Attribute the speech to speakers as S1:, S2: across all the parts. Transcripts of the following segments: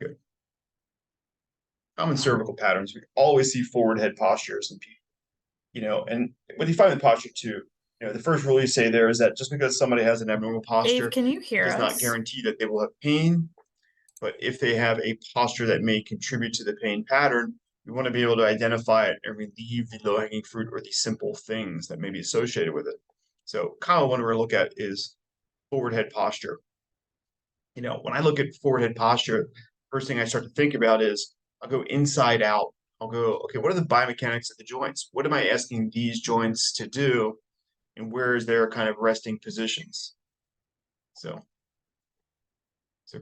S1: Good. Common cervical patterns. We always see forward head postures in people, and what you find with posture too, the first rule you say there is that just because somebody has an abnormal
S2: Dave,
S1: posture
S2: can you hear
S1: does not
S2: us?
S1: guarantee that they will have pain. But if they have a posture that may contribute to the pain pattern, we want to be able to identify it and relieve the low-hanging fruit or the simple things that may be associated with it. So common one we're going to look at is forward head posture. When I look at forward head posture, first thing I start to think about is I'll go inside out. I'll go, okay, what are the biomechanics of the joints? What am I asking these joints to do? And where is their kind of resting positions? So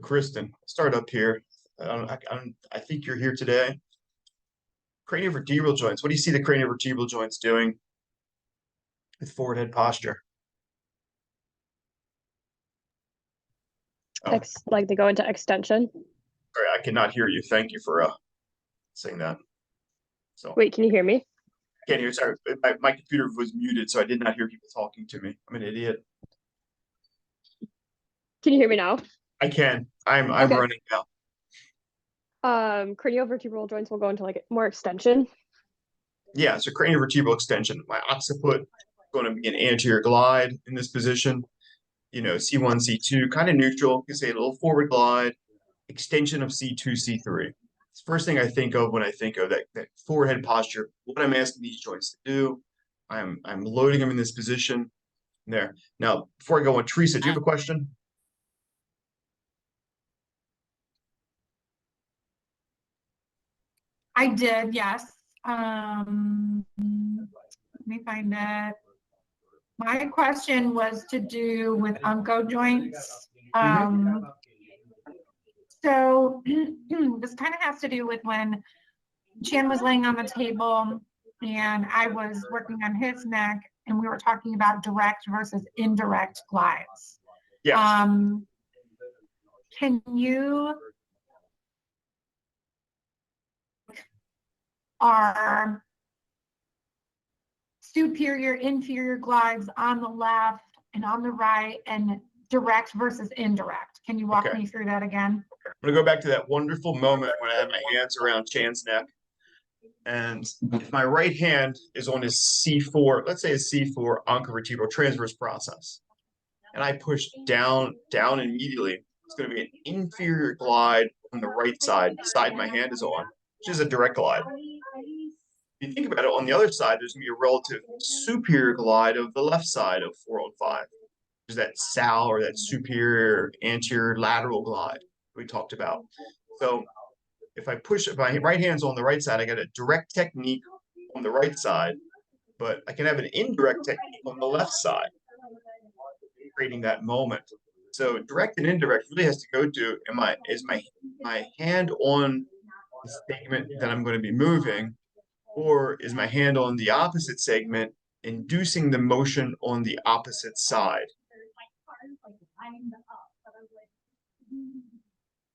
S1: Kristen, start up here. I think you're here today. Craniovertebral joints. What do you see the craniovertebral joints doing with forward head posture?
S3: Oh. Like they go into extension.
S1: Sorry, I cannot hear you. Thank you for saying that. So
S3: wait, can you hear me?
S1: I can't hear. Sorry, my computer was muted, so I did not hear people talking to me. I'm an idiot.
S3: Can you hear me now?
S1: I can. I'm
S3: okay.
S1: running now.
S3: Craniovertebral joints will go into like more extension.
S1: Yeah, so craniovertebral extension. My occiput is going to be an anterior glide in this position. C1, C2, kind of neutral. You can say a little forward glide, extension of C2, C3. It's the first thing I think of when I think of that forward head posture. What I'm asking these joints to do, I'm loading them in this position. There. Now, before I go on, Teresa, do you have a question?
S4: I did, yes. Let me find it. My question was to do with unco joints. So this kind of has to do with when Chan was laying on the table and I was working on his neck and we were talking about direct versus indirect glides.
S1: Yes.
S4: Can you are superior, inferior glides on the left and on the right and direct versus indirect? Can you walk me through that again?
S1: I'm going to go back to that wonderful moment when I had my hands around Chan's neck. And if my right hand is on his C4, let's say a C4 oncovertebral transverse process, and I push down immediately, it's going to be an inferior glide on the right side, the side my hand is on, which is a direct glide. If you think about it, on the other side, there's going to be a relative superior glide of the left side of 405. There's that SAL or that superior anterior lateral glide we talked about. So if my right hand's on the right side, I got a direct technique on the right side, but I can have an indirect technique on the left side, creating that moment. So direct and indirect really has to go to, is my hand on the segment that I'm going to be moving, or is my hand on the opposite segment, inducing the motion on the opposite side?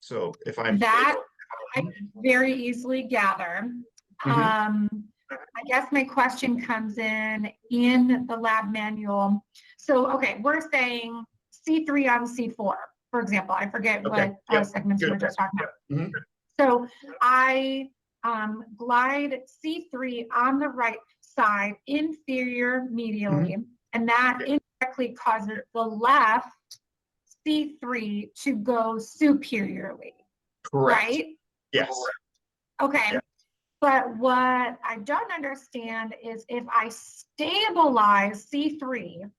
S1: So if I'm
S4: that, I can very easily gather. I guess my question comes in the lab manual. So, okay, we're saying C3 on C4, for example. I forget what segments we were just talking about. So I glide C3 on the right side, inferior medially, and that indirectly causes the left C3 to go superiorly.
S1: Correct.
S4: Right?
S1: Yes.
S4: Okay. Yeah. But what I don't understand is if I stabilize C3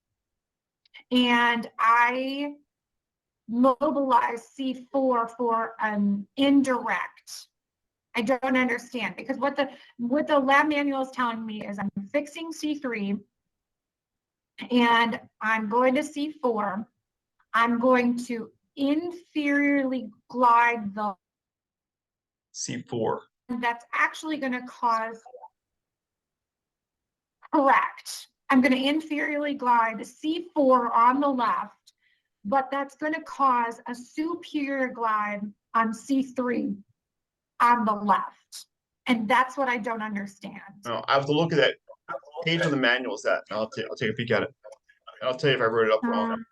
S4: and I mobilize C4 for an indirect, I don't understand, because what the lab manual is telling me is I'm fixing C3 and I'm going to C4. I'm going to inferiorly glide the
S1: C4.
S4: That's actually going to cause, correct. I'm going to inferiorly glide C4 on the left, but that's going to cause a superior glide on C3 on the left. And that's what I don't understand.
S1: No, I have to look at that page on the manual. Is that? I'll take a peek at it. I'll tell you if I wrote it up wrong.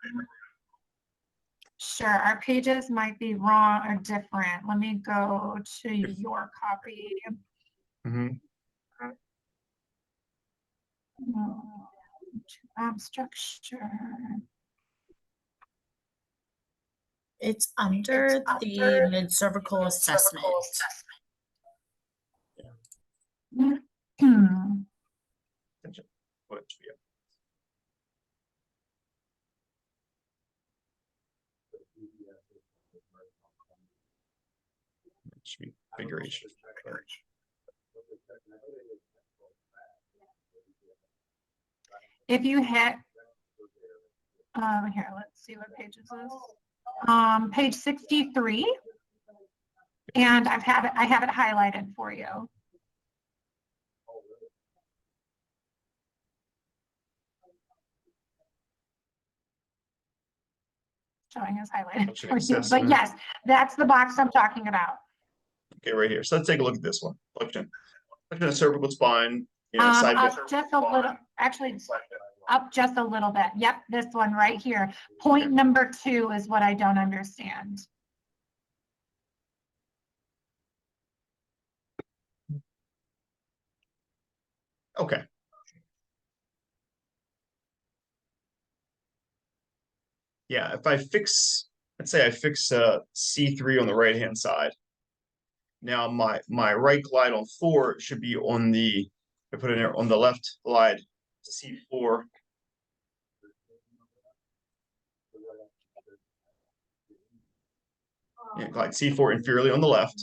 S4: Sure, our pages might be wrong or different. Let me go to your copy.
S1: Mhm.
S4: Structure.
S2: It's under the mid-cervical assessment.
S4: Hmm.
S1: What it should be. It should be configuration.
S4: If you hit, here, let's see what page is this. Page 63. And I have it highlighted for you. Showing is highlighted for you, but yes, that's the box I'm talking about.
S1: Okay, right here. So let's take a look at this one. Flexion of cervical spine. You know, side
S4: Up just a little, actually, up just a little bit. Yep, this one right here. Point number 2 is what I don't understand.
S1: Okay. Yeah, if I fix, let's say I fix C3 on the right hand side. Now my right glide on 4 should be on the, I put it in there on the left glide C4. Yeah, glide C4 inferiorly on the left.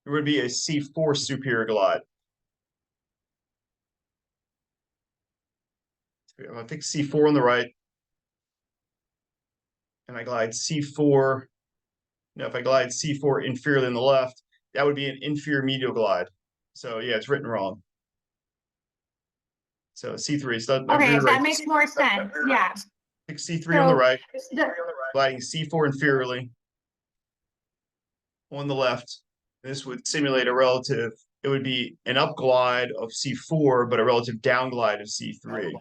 S1: It would be a C4 superior glide. If I fix C4 on the right, and I glide C4, now if I glide C4 inferiorly on the left, that would be an inferior medial glide. So yeah, it's written wrong. So C3 is that.
S4: Okay, that makes more sense. Yeah.
S1: Fix C3 on the right,
S4: The,
S1: gliding C4 inferiorly on the left. This would simulate a relative, it would be an up glide of C4, but a relative down glide of C3.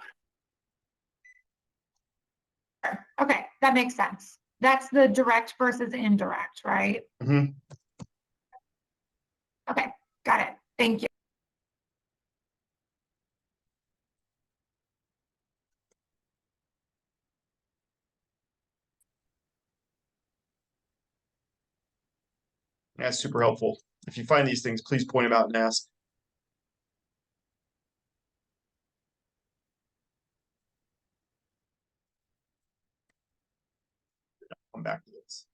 S4: okay, that makes sense. That's the direct versus indirect, right?
S1: Mhm.
S4: Okay, got it. Thank you.
S1: That's super helpful. If you find these things, please point them out and ask. Come back to this.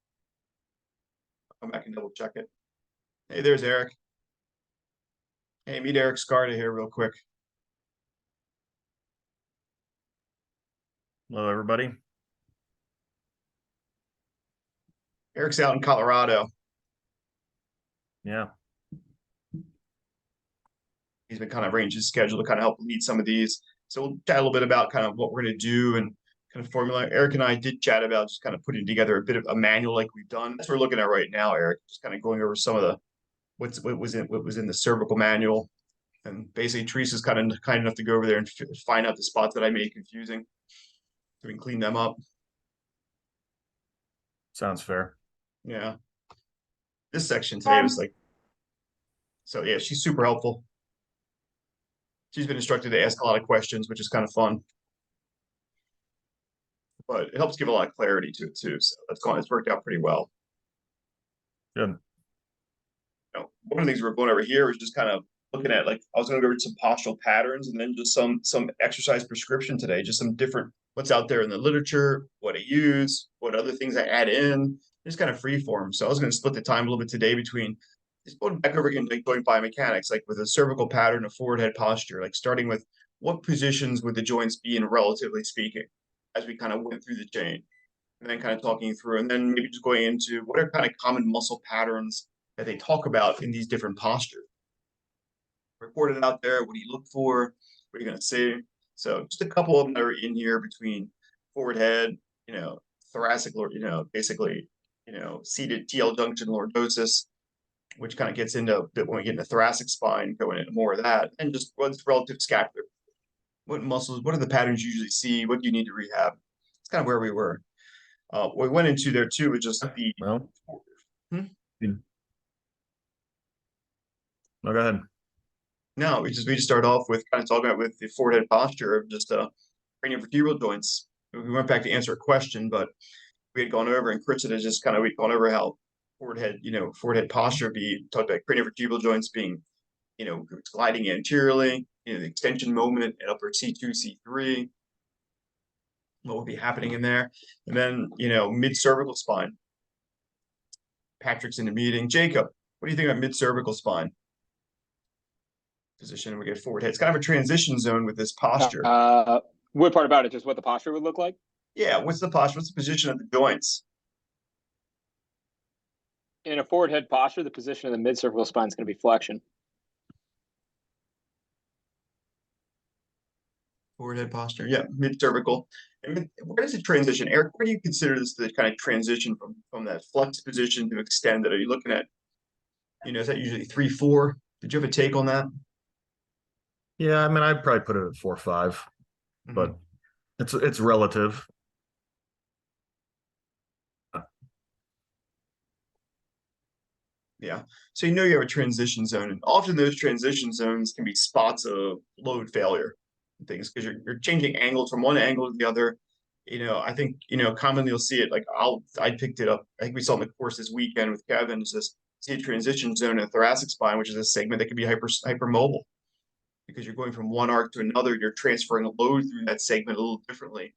S1: Come back and double check it. Hey, there's Eric. Hey, meet Eric Scarda here real quick.
S5: Hello, everybody.
S1: Eric's out in Colorado.
S5: Yeah.
S1: He's been kind of arranging his schedule to kind of help meet some of these. So we'll chat a little bit about kind of what we're going to do and kind of formula. Eric and I did chat about just kind of putting together a bit of a manual like we've done. That's what we're looking at right now, Eric. Just kind of going over some of the what was in the cervical manual. And basically Teresa's kind enough to go over there and find out the spots that I made confusing so we can clean them up.
S5: Sounds fair.
S1: Yeah. This section today was like, so yeah, she's super helpful. She's been instructed to ask a lot of questions, which is kind of fun. But it helps give a lot of clarity to it too. So it's worked out pretty well.
S5: Good.
S1: You know, one of the things we're going over here is just kind of looking at, like, I was going to go over some postural patterns and then just some exercise prescription today, just some different what's out there in the literature, what I use, what other things I add in, just kind of free form. So I was going to split the time a little bit today between just going back over again, like joint biomechanics, like with a cervical pattern, a forward head posture, like starting with what positions would the joints be in, relatively speaking, as we kind of went through the chain, and then kind of talking through, and then maybe just going into what are kind of common muscle patterns that they talk about in these different postures. report it out there. What do you look for? What are you going to see? So just a couple of them that are in here between forward head, thoracic, basically, seated TL junction lordosis, which kind of gets into a bit when we get into thoracic spine, going into more of that, and just what's relative scapular. What muscles, what are the patterns you usually see? What do you need to rehab? It's kind of where we were. What we went into there too was just the
S5: Well,
S1: Hmm?
S5: no, go ahead.
S1: No, we just started off with kind of talking about with the forehead posture of just cranial joints. We went back to answer a question, but we had gone over, and Chris had just kind of we'd gone over how forehead posture be talked about cranial joints being, gliding anteriorly, the extension moment at upper C2, C3, what would be happening in there, and then mid cervical spine. Patrick's in the meeting. Jacob, what do you think about mid cervical spine? Position, we get forward head. It's kind of a transition zone with this posture.
S6: What part about it? Just what the posture would look like?
S1: Yeah, what's the posture? What's the position of the joints?
S6: In a forward head posture, the position of the mid-cervical spine is going to be flexion.
S1: Forward head posture. Yeah, mid cervical. And where does it transition, Eric? Where do you consider this the kind of transition from that flex position to extended? Are you looking at, is that usually 3-4? Did you have a take on that?
S5: Yeah, I mean, I'd probably put it at 4-5, but it's relative.
S1: Yeah. So you have a transition zone, and often those transition zones can be spots of load failure and things because you're changing angles from one angle to the other. I think commonly you'll see it like I picked it up. I think we saw in the course this weekend with Kevin. Is this see a transition zone in the thoracic spine, which is a segment that can be hypermobile because you're going from one arc to another. You're transferring a load through that segment a little differently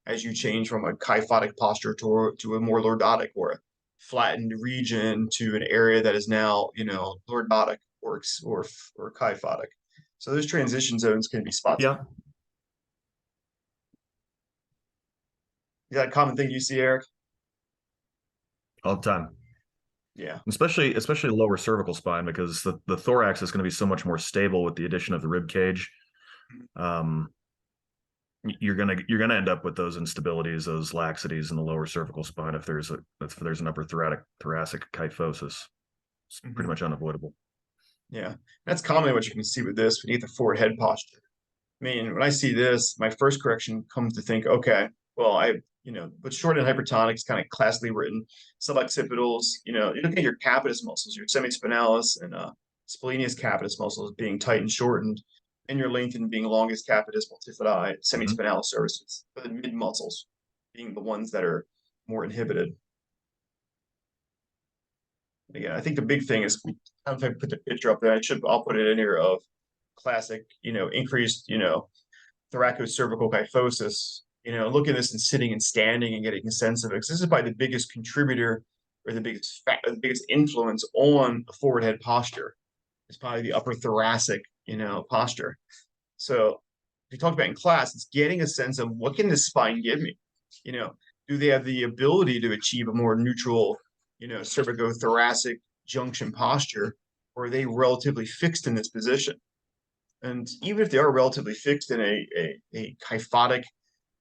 S1: as you change from a kyphotic posture to a more lordotic or a flattened region to an area that is now, lordotic or kyphotic. So those transition zones can be spots.
S5: Yeah.
S1: Is that a common thing you see, Eric?
S5: All the time.
S1: Yeah.
S5: Especially lower cervical spine, because the thorax is going to be so much more stable with the addition of the rib cage. You're gonna end up with those instabilities, those laxities in the lower cervical spine if there's an upper thoracic kyphosis. It's pretty much unavoidable.
S1: Yeah, that's commonly what you can see with this when you get the forward head posture. I mean, when I see this, my first correction comes to think, okay, well, but short and hypertonic is kind of classically written. Suboccipitals, you look at your capitis muscles, your semispinalis and splenius capitis muscles being tight and shortened, and your lengthened being longest capitis multifidi, semispinalis surfaces, but the mid muscles being the ones that are more inhibited. Again, I think the big thing is, I don't know if I put the picture up there. I'll put it in here of classic, increased, thoracocervical kyphosis. Look at this and sitting and standing and getting a sense of it. 'Cause this is probably the biggest contributor or the biggest influence on the forward head posture. It's probably the upper thoracic, posture. So we talked about in class, it's getting a sense of what can this spine give me? Do they have the ability to achieve a more neutral, cervicothoracic junction posture, or are they relatively fixed in this position? And even if they are relatively fixed in a kyphotic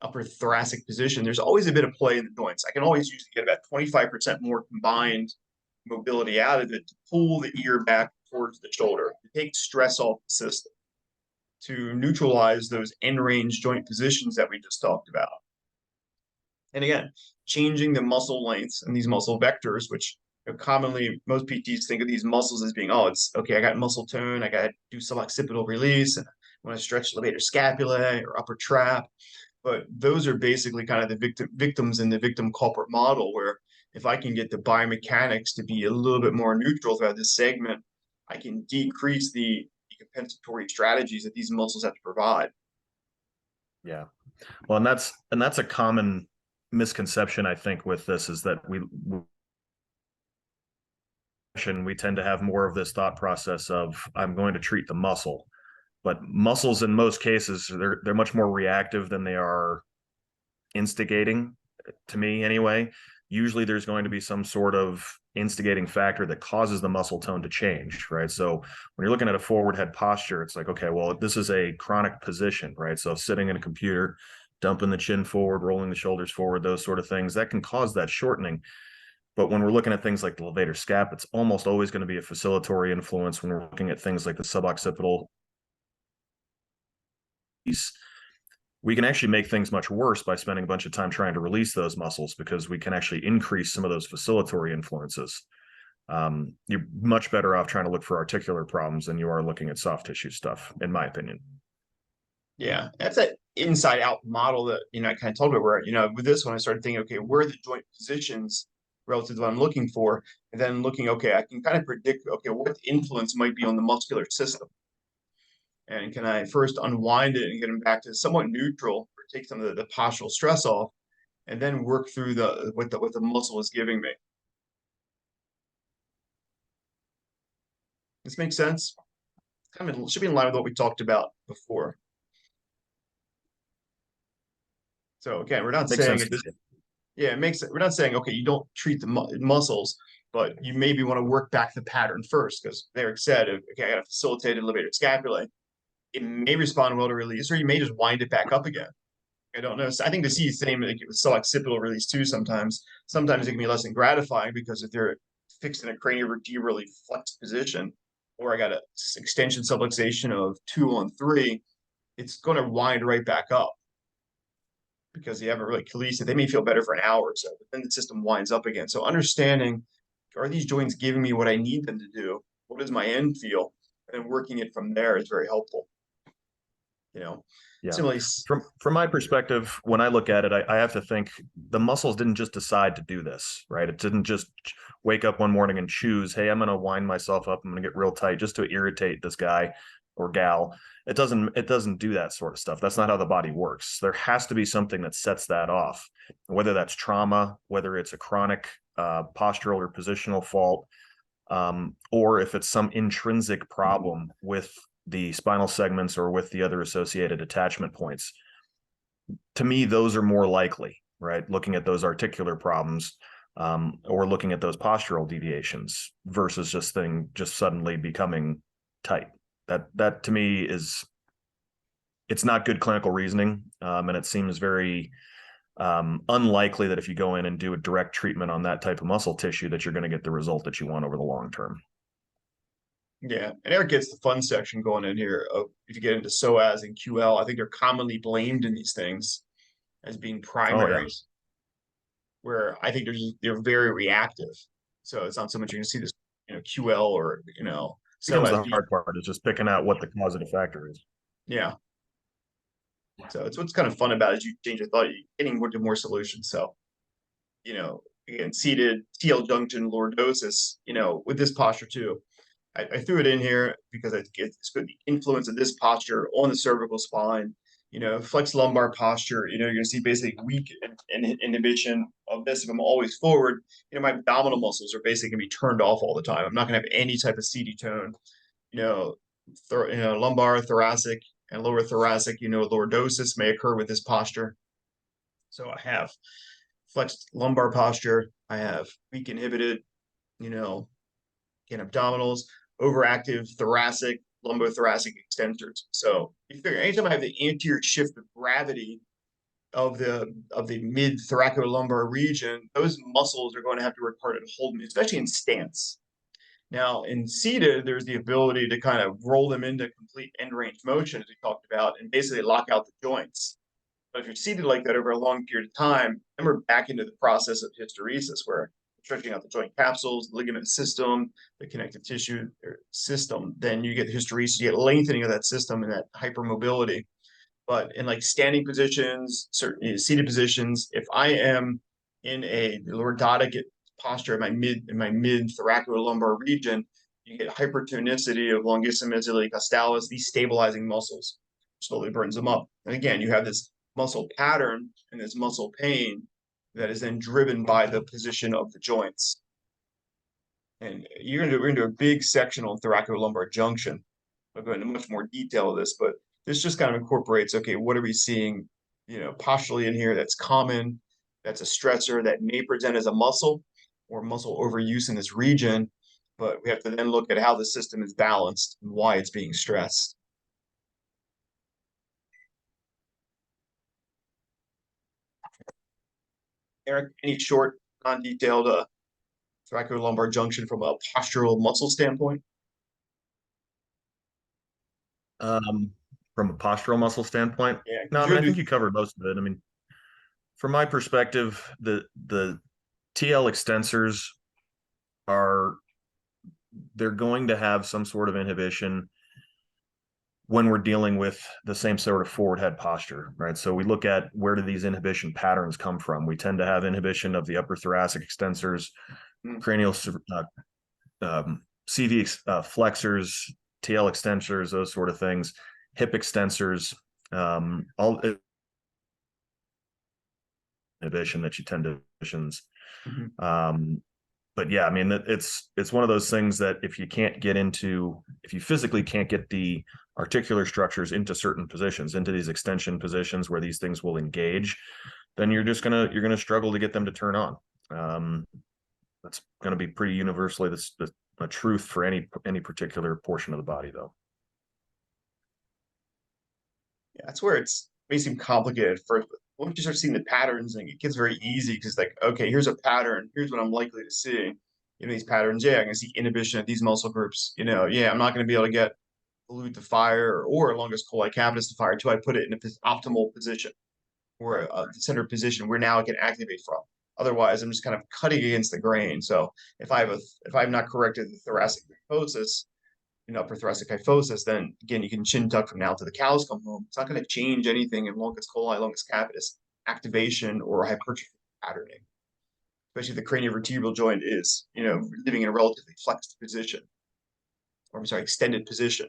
S1: upper thoracic position, there's always a bit of play in the joints. I can always usually get about 25% more combined mobility out of it to pull the ear back towards the shoulder, to take stress off the system, to neutralize those end range joint positions that we just talked about. And again, changing the muscle lengths and these muscle vectors, which commonly most PTs think of these muscles as being, it's okay, I got muscle tone, I got to do some occipital release, and I want to stretch levator scapulae or upper trap. But those are basically kind of the victims in the victim culprit model, where if I can get the biomechanics to be a little bit more neutral throughout this segment, I can decrease the compensatory strategies that these muscles have to provide.
S5: Yeah. Well, and that's a common misconception, I think, with this, is that we tend to have more of this thought process of, I'm going to treat the muscle, but muscles in most cases, they're much more reactive than they are instigating, to me anyway. usually there's going to be some sort of instigating factor that causes the muscle tone to change, right? So when you're looking at a forward head posture, it's like, okay, well, this is a chronic position, right? So sitting in a computer, dumping the chin forward, rolling the shoulders forward, those sort of things, that can cause that shortening. But when we're looking at things like the levator scap, it's almost always going to be a facilitatory influence. When we're looking at things like the suboccipital, we can actually make things much worse by spending a bunch of time trying to release those muscles, because we can actually increase some of those facilitatory influences. You're much better off trying to look for articular problems than you are looking at soft tissue stuff, in my opinion.
S1: Yeah, that's that inside out model that, I kind of told about where, with this one, I started thinking, okay, where are the joint positions relative to what I'm looking for? And then looking, okay, I can kind of predict, okay, what influence might be on the muscular system. And can I first unwind it and get them back to somewhat neutral, or take some of the postural stress off, and then work through what the muscle is giving me. This makes sense? Kind of should be in line with what we talked about before. So again, we're not
S5: Makes
S1: saying
S5: sense.
S1: yeah, it makes it. We're not saying, okay, you don't treat the muscles, but you maybe want to work back the pattern first, because Derek said, okay, I got a facilitated levator scapulae. It may respond well to release, or you may just wind it back up again. I don't know. So I think the same like with occipital release too. Sometimes it can be less than gratifying, because if they're fixed in a craniovertebrally flexed position, or I got a extension subluxation of 2 on 3, it's going to wind right back up, because you haven't really released it. They may feel better for an hour or so, but then the system winds up again. So understanding, are these joints giving me what I need them to do? What does my end feel? And then working it from there is very helpful.
S5: Yeah.
S1: Similarly,
S5: From my perspective, when I look at it, I have to think the muscles didn't just decide to do this, right? It didn't just wake up one morning and choose, hey, I'm going to wind myself up, I'm going to get real tight just to irritate this guy or gal. It doesn't do that sort of stuff. That's not how the body works. There has to be something that sets that off, whether that's trauma, whether it's a chronic postural or positional fault, or if it's some intrinsic problem with the spinal segments or with the other associated attachment points. To me, those are more likely, right? Looking at those articular problems, or looking at those postural deviations versus just suddenly becoming tight. That to me it's not good clinical reasoning, and it seems very unlikely that if you go in and do a direct treatment on that type of muscle tissue, that you're going to get the result that you want over the long term.
S1: Yeah, and Eric gets the fun section going in here. If you get into psoas and QL, I think they're commonly blamed in these things as being primaries, where I think they're very reactive. So it's not so much you're going to see this, QL or
S5: Becomes
S1: psoas.
S5: the hard part, is just picking out what the causative factor is.
S1: Yeah. So it's what's kind of fun about it is you change your thought, you're getting into more solutions. So, again, seated TL junction lordosis, with this posture too. I threw it in here because it's good, the influence of this posture on the cervical spine, flex lumbar posture, you're going to see basically weak inhibition of this. If I'm always forward, my abdominal muscles are basically going to be turned off all the time. I'm not going to have any type of CD tone, lumbar, thoracic, and lower thoracic, lordosis may occur with this posture. So I have flexed lumbar posture. I have weak inhibited, again, abdominals, overactive thoracic, lumbothoracic extensors. So you figure anytime I have the anterior shift of gravity of the mid thoracolumbar region, those muscles are going to have to work hard at holding me, especially in stance. Now, in seated, there's the ability to kind of roll them into complete end range motion, as we talked about, and basically lock out the joints. But if you're seated like that over a long period of time, then we're back into the process of hysteresis, where stretching out the joint capsules, the ligament system, the connective tissue system, then you get the hysteresis, you get lengthening of that system and that hypermobility. But in like standing positions, certain seated positions, if I am in a lordotic posture in my mid thoracolumbar region, you get hypertonicity of longissimus iliacostalis, these stabilizing muscles, slowly burns them up. And again, you have this muscle pattern and this muscle pain that is then driven by the position of the joints. And we're gonna do a big section on thoracolumbar junction. I'll go into much more detail of this, but this just kind of incorporates, okay, what are we seeing, posturally in here that's common, That's a stressor that may present as a muscle or muscle overuse in this region, but we have to then look at how the system is balanced and why it's being stressed. Eric, any short, non-detailed thoracolumbar junction from a postural muscle standpoint?
S5: From a postural muscle standpoint,
S1: Yeah,
S5: no, I
S1: you're
S5: mean, I think
S1: the-
S5: you covered most of it. I mean, from my perspective, the TL extensors are they're going to have some sort of inhibition when we're dealing with the same sort of forward head posture, right? So we look at where do these inhibition patterns come from? We tend to have inhibition of the upper thoracic extensors, cranial CV flexors, TL extensors, those sort of things, hip extensors, all inhibition that you tend to inhibitions. But yeah, I mean, it's one of those things that if you physically can't get the articular structures into certain positions, into these extension positions where these things will engage, then you're gonna struggle to get them to turn on. That's going to be pretty universally a truth for any particular portion of the body, though.
S1: Yeah, that's where it's may seem complicated at first, but once you start seeing the patterns, and it gets very easy because like, okay, here's a pattern, here's what I'm likely to see. These patterns, yeah, I can see inhibition of these muscle groups. Yeah, I'm not going to be able to get glute to fire or longus coli capitis to fire until I put it in an optimal position or a center position where now it can activate from. Otherwise, I'm just kind of cutting against the grain. So if I've not corrected the thoracic kyphosis, upper thoracic kyphosis, then again, you can chin tuck from now to the cows come home. It's not going to change anything in longus coli, longus capitis activation or hypertrophy patterning. Especially if the craniovertebral joint is, living in a relatively flexed position, or I'm sorry, extended position.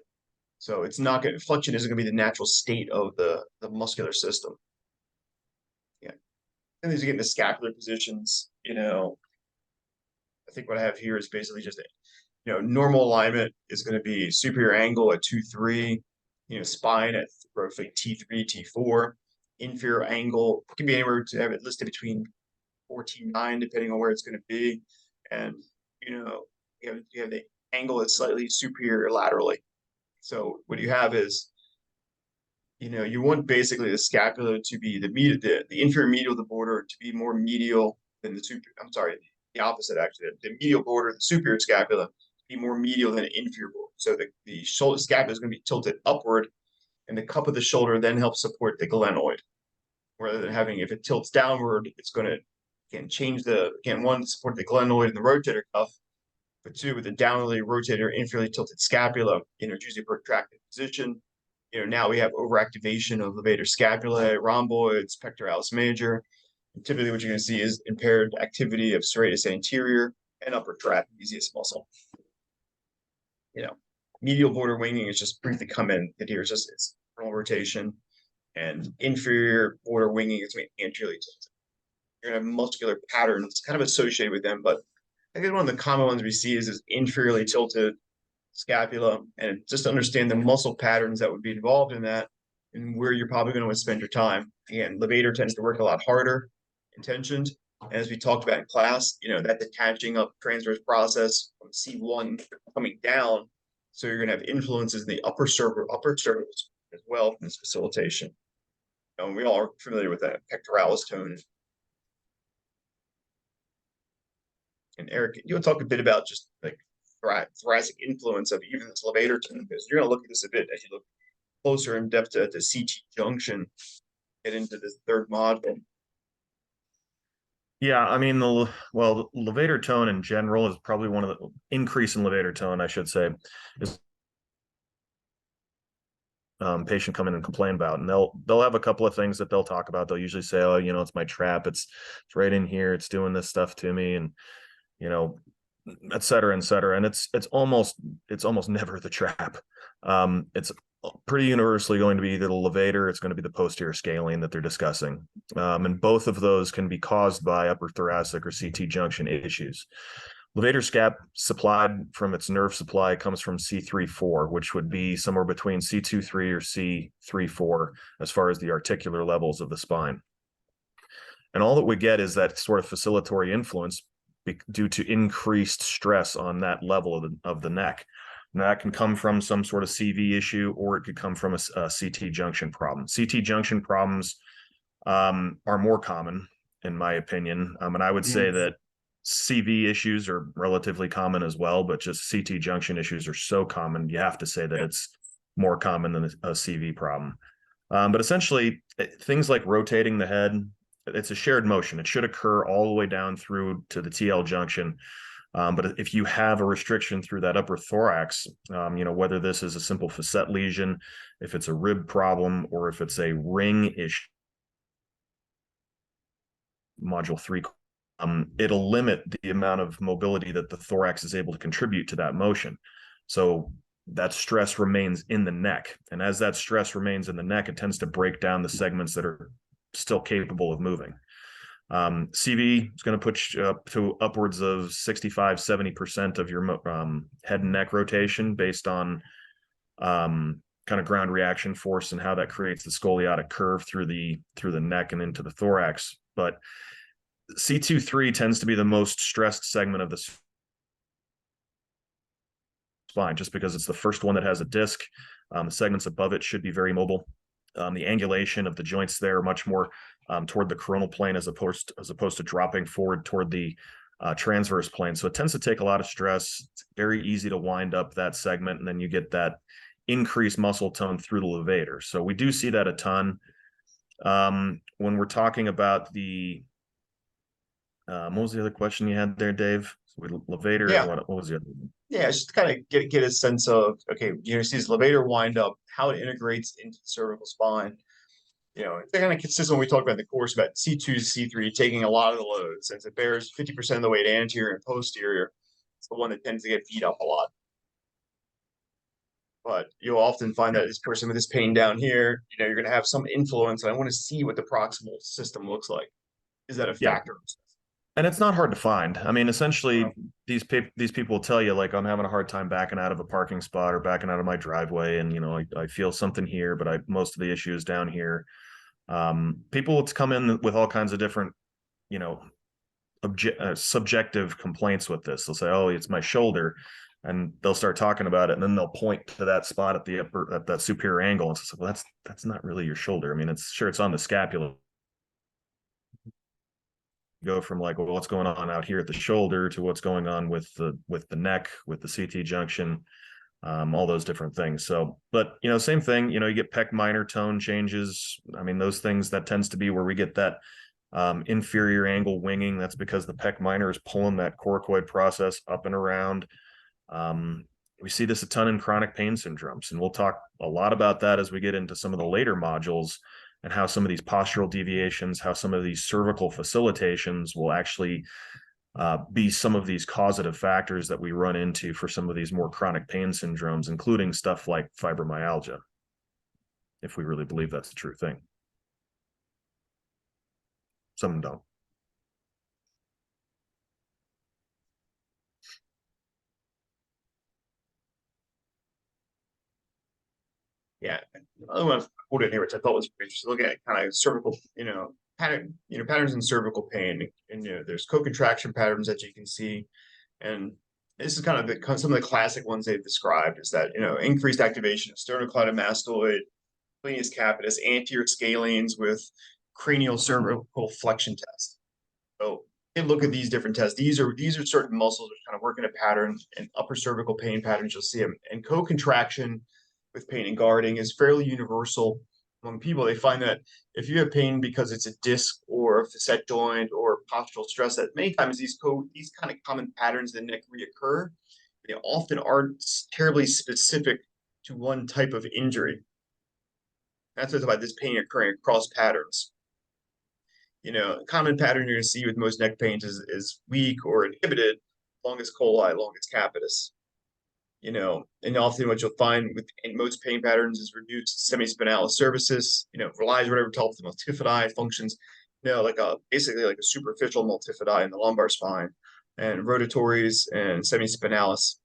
S1: So it's not going flexion isn't going to be the natural state of the muscular system. Yeah. And as you get into scapular positions, I think what I have here is basically just normal alignment is going to be superior angle at 2-3, spine at roughly T3, T4. Inferior angle can be anywhere to have it listed between 14-9, depending on where it's going to be. And, you have the angle that's slightly superior laterally. So what you have is, you want basically the scapula to be the inferior medial of the border to be more medial than the opposite actually. The medial border, the superior scapula, be more medial than inferior border. So the shoulder scapula is going to be tilted upward, and the cup of the shoulder then helps support the glenoid. Rather than if it tilts downward, it's going to one, support the glenoid and the rotator cuff, but two, with the downwardly rotated or inferiorly tilted scapula, it's usually a protracted position. Now we have overactivation of levator scapulae, rhomboids, pectoralis major. And typically what you're going to see is impaired activity of serratus anterior and upper trapezius muscle. Medial border winging is just briefly come in here. It's normal rotation, and inferior border winging is anteriorly tilted. You're going to have muscular patterns kind of associated with them, but I think one of the common ones we see is inferiorly tilted scapula, and just understand the muscle patterns that would be involved in that and where you're probably going to spend your time. Again, levator tends to work a lot harder, intentioned. As we talked about in class, that detaching up transverse process from C1 coming down. So you're going to have influences in the upper cervicals as well from this facilitation. And we all are familiar with that pectoralis tone. And Eric, you want to talk a bit about just like thoracic influence of even this levator tone, because you're going to look at this a bit as you look closer in depth at the CT junction, get into this third module.
S5: Yeah, I mean, the levator tone in general is probably one of the increase in levator tone, I should say, is patient come in and complain about, and they'll have a couple of things that they'll talk about. They'll usually say, oh, it's my trap, it's right in here, it's doing this stuff to me, and et cetera, et cetera. And it's almost never the trap. It's pretty universally going to be either the levator, it's going to be the posterior scalene that they're discussing. And both of those can be caused by upper thoracic or CT junction issues. Levator scap supplied from its nerve supply comes from C3-4, which would be somewhere between C2-3 or C3-4 as far as the articular levels of the spine. And all that we get is that sort of facilitatory influence due to increased stress on that level of the neck. Now, that can come from some sort of CV issue, or it could come from a CT junction problem. CT junction problems are more common, in my opinion. And I would say that CV issues are relatively common as well, but just CT junction issues are so common, you have to say that it's more common than a CV problem. But essentially, things like rotating the head, it's a shared motion. It should occur all the way down through to the TL junction. But if you have a restriction through that upper thorax, whether this is a simple facet lesion, if it's a rib problem, or if it's a ring issue, module 3, it'll limit the amount of mobility that the thorax is able to contribute to that motion. So that stress remains in the neck. And as that stress remains in the neck, it tends to break down the segments that are still capable of moving. CV is going to put you up to upwards of 65-70% of your head and neck rotation based on kind of ground reaction force and how that creates the scoliotic curve through the neck and into the thorax. But C2-3 tends to be the most stressed segment of the spine, just because it's the first one that has a disc. The segments above it should be very mobile. The angulation of the joints there are much more toward the coronal plane as opposed to dropping forward toward the transverse plane. So it tends to take a lot of stress. It's very easy to wind up that segment, and then you get that increased muscle tone through the levator. So we do see that a ton. When we're talking about the what was the other question you had there, Dave? Levator.
S1: Yeah.
S5: What was the other one?
S1: Yeah, just to kind of get a sense of, okay, see this levator wind up, how it integrates into the cervical spine. They're kind of consistent when we talk about in the course about C2 to C3 taking a lot of the load, since it bears 50% of the weight anterior and posterior. It's the one that tends to get beat up a lot. But you'll often find that this person with this pain down here, you're going to have some influence. And I want to see what the proximal system looks like. Is that a factor?
S5: And it's not hard to find. I mean, essentially, these people will tell you, like, I'm having a hard time backing out of a parking spot or backing out of my driveway, and I feel something here, but most of the issue is down here. People come in with all kinds of different, subjective complaints with this. They'll say, "Oh, it's my shoulder," and they'll start talking about it, and then they'll point to that spot at that superior angle, and it's like, well, that's not really your shoulder. I mean, it's on the scapula. Go from like, well, what's going on out here at the shoulder to what's going on with the neck, with the CT junction, all those different things. So, but same thing. You get pec minor tone changes. I mean, those things, that tends to be where we get that inferior angle winging. That's because the pec minor is pulling that coracoid process up and around. We see this a ton in chronic pain syndromes, and we'll talk a lot about that as we get into some of the later modules, and how some of these postural deviations, how some of these cervical facilitations will actually be some of these causative factors that we run into for some of these more chronic pain syndromes, including stuff like fibromyalgia, if we really believe that's a true thing. Some don't.
S1: Yeah, another one I pulled in here, which I thought was pretty interesting. Look at kind of cervical, patterns in cervical pain, and there's co-contraction patterns that you can see, and this is kind of some of the classic ones they've described is that increased activation of sternocleidomastoid, splenius capitis, anterior scalenes with cranial cervical flexion test. So look at these different tests. These are certain muscles that kind of work in a pattern, and upper cervical pain patterns, you'll see them, and co-contraction with pain and guarding is fairly universal among people. They find that if you have pain because it's a disc or a facet joint or postural stress, that many times these kind of common patterns in the neck reoccur. They often aren't terribly specific to one type of injury. That's what's about this pain occurring across patterns. Common pattern you're going to see with most neck pains is weak or inhibited longus coli, longus capitis. And often what you'll find in most pain patterns is reduced semispinalis cervicis, relies whatever to help the multifidi functions, basically like a superficial multifidi in the lumbar spine, and rotatories and semispinalis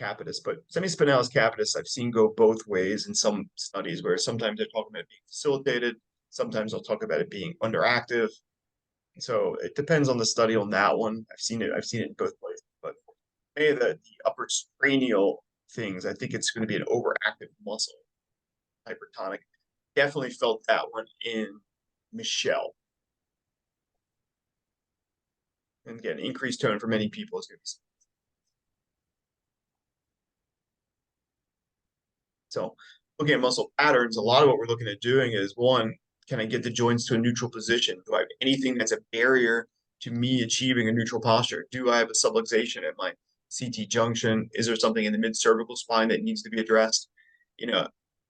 S1: capitis. But semispinalis capitis I've seen go both ways in some studies, where sometimes they're talking about it being facilitated, sometimes they'll talk about it being underactive. So it depends on the study on that one. I've seen it in both places, but any of the upper cranial things, I think it's going to be an overactive muscle, hypertonic. Definitely felt that one in Michelle. And again, increased tone for many people is going to be. So looking at muscle patterns, a lot of what we're looking at doing is, one, can I get the joints to a neutral position? Do I have anything that's a barrier to me achieving a neutral posture? Do I have a subluxation at my CT junction? Is there something in the mid-cervical spine that needs to be addressed?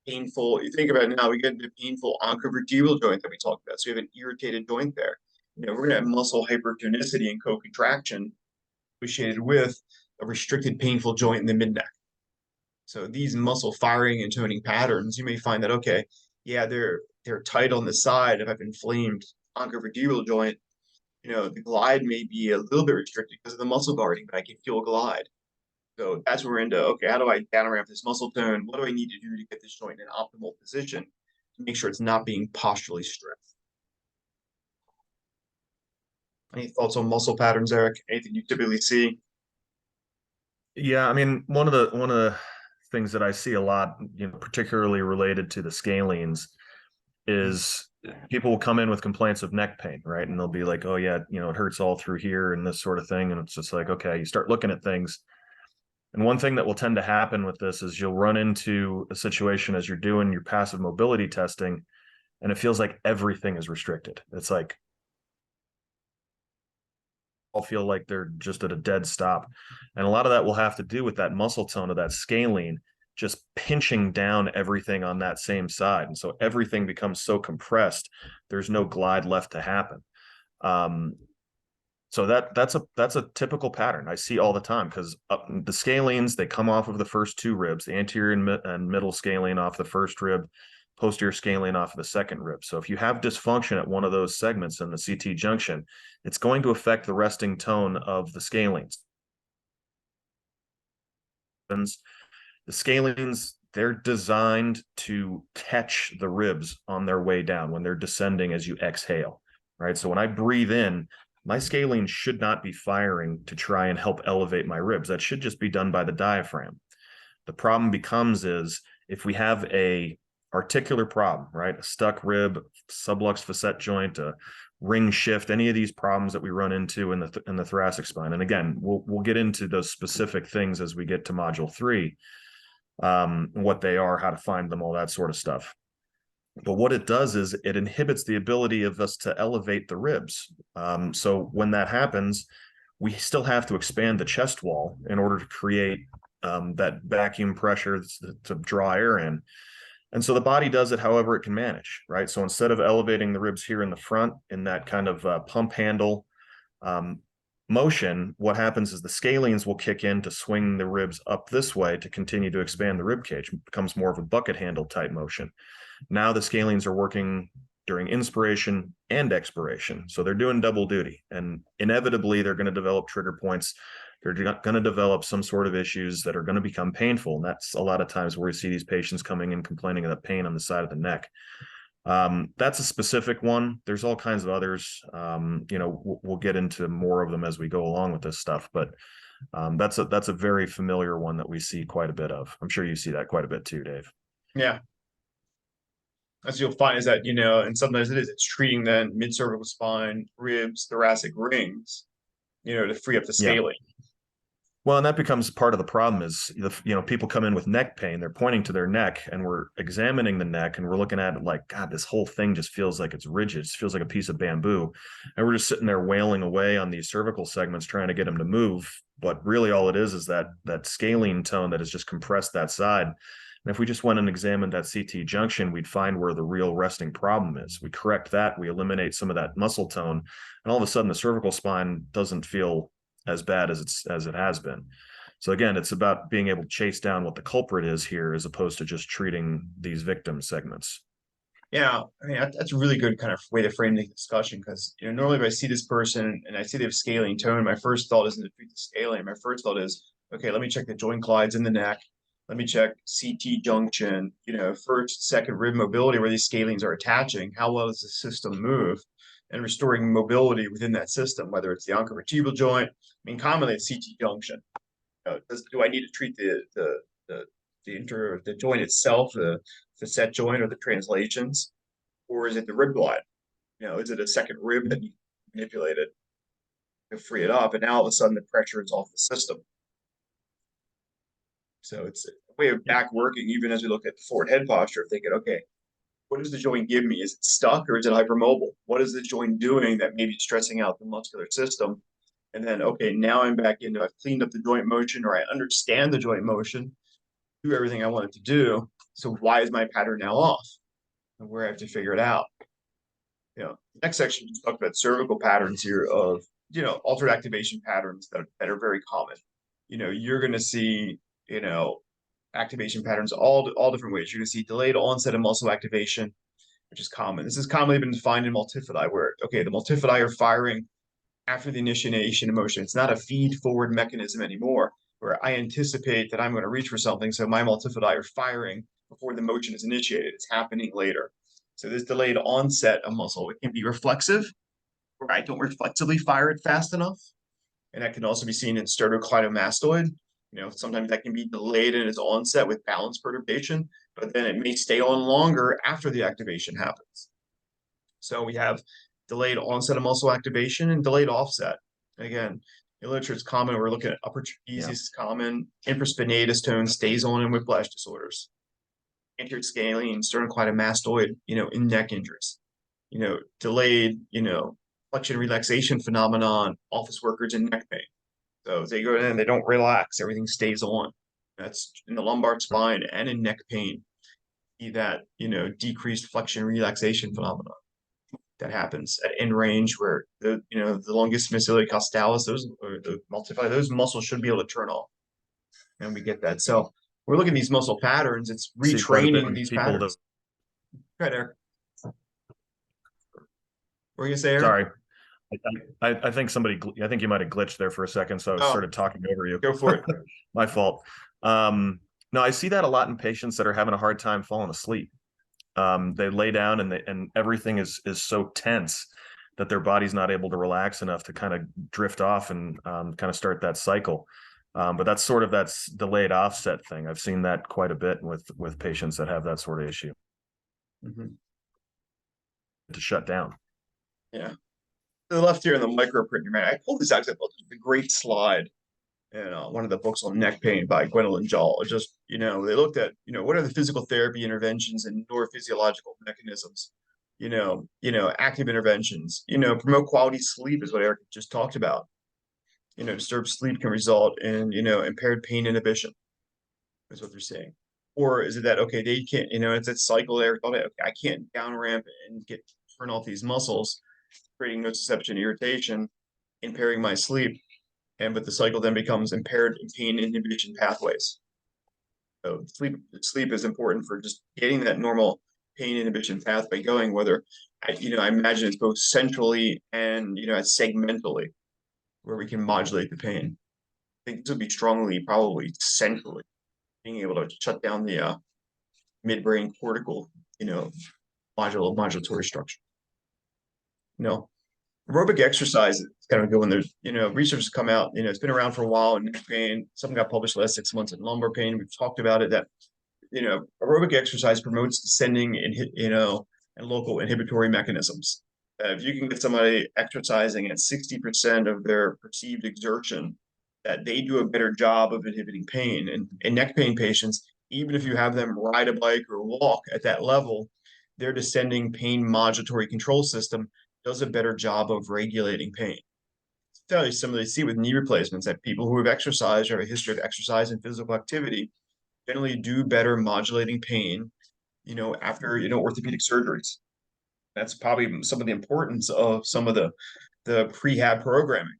S1: Painful, you think about it now, we get into painful oncovertebral joint that we talked about. So we have an irritated joint there. We're going to have muscle hypertonicity and co-contraction associated with a restricted painful joint in the mid-neck. So these muscle firing and toning patterns, you may find that, okay, yeah, they're tight on the side. If I've inflamed oncovertebral joint, the glide may be a little bit restricted because of the muscle guarding, but I can feel a glide. So that's where we're into, okay, how do I down ramp this muscle tone? What do I need to do to get this joint in an optimal position to make sure it's not being posturally stressed? Any thoughts on muscle patterns, Eric? Anything you typically see?
S5: Yeah, I mean, one of the things that I see a lot, particularly related to the scalenes, is people will come in with complaints of neck pain, right? And they'll be like, oh yeah, it hurts all through here and this sort of thing. And it's just like, okay, you start looking at things. And one thing that will tend to happen with this is you'll run into a situation as you're doing your passive mobility testing, and it feels like everything is restricted. It's like, all feel like they're just at a dead stop. And a lot of that will have to do with that muscle tone of that scalene just pinching down everything on that same side. And so everything becomes so compressed, there's no glide left to happen. So that's a typical pattern I see all the time, because the scalenes, they come off of the first two ribs, the anterior and middle scalene off the first rib, posterior scalene off of the second rib. So if you have dysfunction at one of those segments in the CT junction, it's going to affect the resting tone of the scalenes. The scalenes, they're designed to catch the ribs on their way down when they're descending as you exhale, right? So when I breathe in, my scalene should not be firing to try and help elevate my ribs. That should just be done by the diaphragm. The problem becomes is if we have a articular problem, right? A stuck rib, sublux facet joint, a ring shift, any of these problems that we run into in the thoracic spine. And again, we'll get into those specific things as we get to module 3, what they are, how to find them, all that sort of stuff. But what it does is it inhibits the ability of us to elevate the ribs. So when that happens, we still have to expand the chest wall in order to create that vacuum pressure to draw air in. And so the body does it however it can manage, right? So instead of elevating the ribs here in the front in that kind of pump handle motion, what happens is the scalenes will kick in to swing the ribs up this way to continue to expand the rib cage. It becomes more of a bucket handle type motion. Now the scalenes are working during inspiration and expiration. So they're doing double duty, and inevitably they're going to develop trigger points. They're going to develop some sort of issues that are going to become painful. And that's a lot of times where we see these patients coming in complaining of the pain on the side of the neck. That's a specific one. There's all kinds of others. We'll get into more of them as we go along with this stuff, but that's a very familiar one that we see quite a bit of. I'm sure you see that quite a bit too, Dave.
S1: Yeah. As you'll find is that, and sometimes it's treating then mid-cervical spine, ribs, thoracic rings, to free up the scalene.
S5: Well, and that becomes part of the problem is, people come in with neck pain, they're pointing to their neck, and we're examining the neck and we're looking at it like, God, this whole thing just feels like it's rigid. It feels like a piece of bamboo. And we're just sitting there wailing away on these cervical segments, trying to get them to move. But really all it is that scalene tone that has just compressed that side. And if we just went and examined that CT junction, we'd find where the real resting problem is. We correct that, we eliminate some of that muscle tone, and all of a sudden the cervical spine doesn't feel as bad as it has been. So again, it's about being able to chase down what the culprit is here, as opposed to just treating these victim segments.
S1: Yeah, I mean, that's a really good kind of way to frame the discussion, because normally if I see this person and I see they have scalene tone, my first thought isn't to treat the scalene. My first thought is, okay, let me check the joint glides in the neck. Let me check CT junction, first, second rib mobility where these scalenes are attaching. How well does the system move? and restoring mobility within that system, whether it's the anchovertebral joint. I mean, commonly it's CT junction. Do I need to treat the joint itself, the set joint or the translations, or is it the rib glide? Is it a second rib that you manipulated to free it up, and now all of a sudden the pressure is off the system? So it's a way of back working, even as we look at the forward head posture, thinking, okay, what does the joint give me? Is it stuck or is it hypermobile? What is the joint doing that may be stressing out the muscular system? And then, okay, now I'm back into, I've cleaned up the joint motion, or I understand the joint motion, do everything I want it to do. So why is my pattern now off? And where I have to figure it out. Next section just talk about cervical patterns here of, altered activation patterns that are very common. You're going to see, activation patterns all different ways. You're going to see delayed onset of muscle activation, which is common. This has commonly been defined in multifidi, where, okay, the multifidi are firing after the initiation of motion. It's not a feed forward mechanism anymore, where I anticipate that I'm going to reach for something, so my multifidi are firing before the motion is initiated. It's happening later. So this delayed onset of muscle, it can be reflexive, where I don't reflexively fire it fast enough. And that can also be seen in sternocleidomastoid. Sometimes that can be delayed in its onset with balance perturbation, but then it may stay on longer after the activation happens. So we have delayed onset of muscle activation and delayed offset. Again, in literature, it's common. We're looking at upper trapezius is common. Infraspinatus tone stays on in whiplash disorders. Anterior scalene, sternocleidomastoid, in neck injuries. Delayed, flexion relaxation phenomenon, office workers and neck pain. So as they go in, they don't relax, everything stays on. That's in the lumbar spine and in neck pain. See that, decreased flexion relaxation phenomenon that happens at end range, where the longissimus iliacostalis, those muscles should be able to turn off. And we get that. So we're looking at these muscle patterns, it's
S5: See quite a bit
S1: retraining
S5: in
S1: these
S5: people
S1: patterns. Right there. What were you gonna say, Eric?
S5: Sorry. I think I think you might have glitched there for a second, so I
S1: Oh.
S5: started talking over you.
S1: Go for it.
S5: My fault. No, I see that a lot in patients that are having a hard time falling asleep. They lay down and everything is so tense that their body's not able to relax enough to kind of drift off and kind of start that cycle. But that's delayed offset thing. I've seen that quite a bit with patients that have that sort of issue.
S1: Mhm.
S5: To shut down.
S1: Yeah. To the left here in the microprinter, man, I pulled this out. The great slide in one of the books on neck pain by Gwendolyn Jall. It's just, they looked at, what are the physical therapy interventions and neurophysiological mechanisms, active interventions, promote quality sleep is what Eric just talked about. Disturbed sleep can result in, impaired pain inhibition is what they're saying. Or is it that, okay, they can't, it's that cycle there. Okay, I can't down ramp and turn off these muscles, creating nociception irritation, impairing my sleep. But the cycle then becomes impaired pain inhibition pathways. So sleep is important for just getting that normal pain inhibition pathway going, whether I imagine it's both centrally and segmentally, where we can modulate the pain. I think this would be strongly probably centrally, being able to shut down the midbrain cortical, modulatory structure. Aerobic exercise is kind of going. There's, research has come out, it's been around for a while in neck pain. Something got published last 6 months in lumbar pain. We've talked about it, that, aerobic exercise promotes descending and local inhibitory mechanisms. If you can get somebody exercising at 60% of their perceived exertion, that they do a better job of inhibiting pain. And in neck pain patients, even if you have them ride a bike or walk at that level, their descending pain modulatory control system does a better job of regulating pain. It's fairly similar to see with knee replacements, that people who have exercised or have a history of exercise and physical activity generally do better modulating pain, after, orthopedic surgeries. That's probably some of the importance of some of the prehab programming.